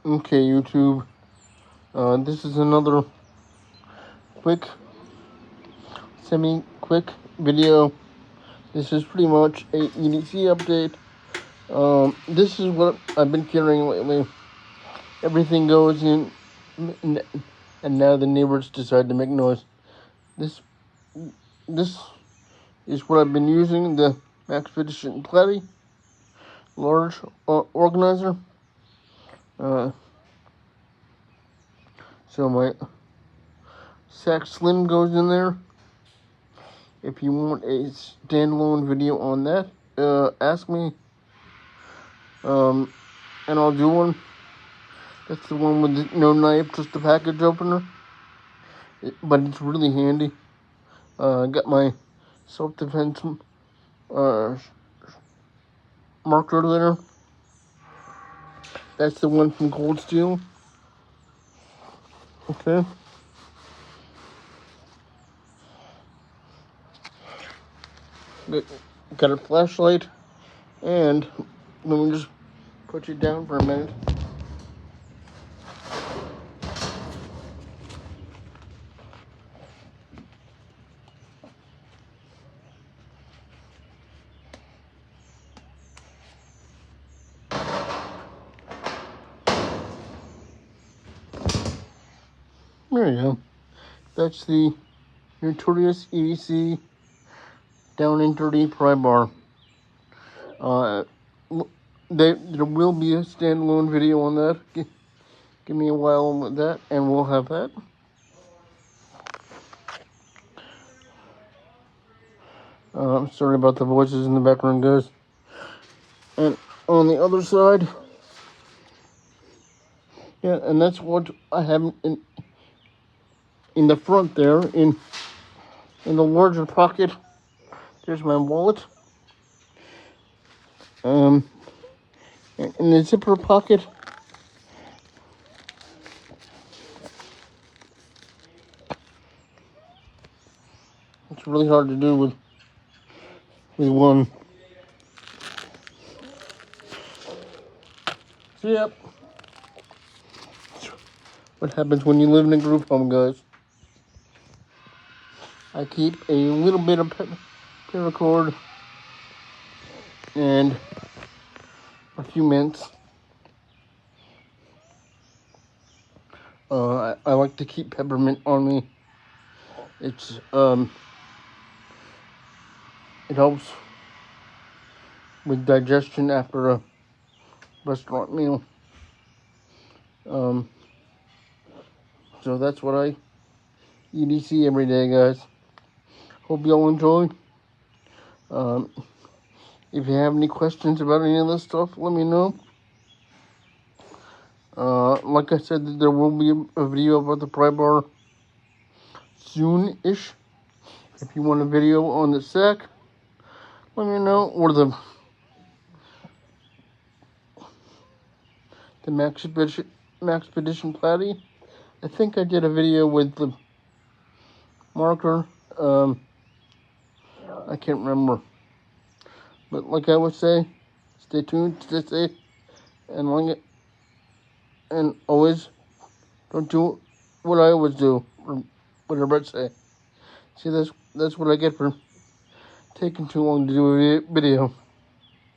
Okay, YouTube. This is another quick, semi-quick video. This is pretty much a EDC update. This is what I've been carrying lately. Everything goes in, and now the neighbors decide to make noise. This is what I've been using, the Maxpedition Platy large organizer. So my Sack Slim goes in there. If you want a standalone video on that, ask me. And I'll do one. That's the one with no knife, just a package opener. But it's really handy. I got my self-defense marker there. That's the one from Cold Steel. Okay. Got a flashlight, and let me just put you down for a minute. There you go. That's the notorious EDC down and dirty pry bar. There will be a standalone video on that. Give me a while with that, and we'll have that. Sorry about the voices in the background, guys. And on the other side, yeah, and that's what I have in the front there, in the larger pocket. There's my wallet. In the zipper pocket, it's really hard to do with one. So, yep. What happens when you live in a group home, guys? I keep a little bit of paracord and a few mints. I like to keep peppermint on me. It's it helps with digestion after a restaurant meal. So that's what I EDC every day, guys. Hope you all enjoy. If you have any questions about any of this stuff, let me know. Like I said, there will be a video about the pry bar soon-ish. If you want a video on the sack, let me know. Or the Maxpedition Platy. I think I did a video with the marker. I can't remember. But like I would say, stay tuned, stay safe, and always don't do what I always do, or whatever I say. See, that's what I get for taking too long to do a video.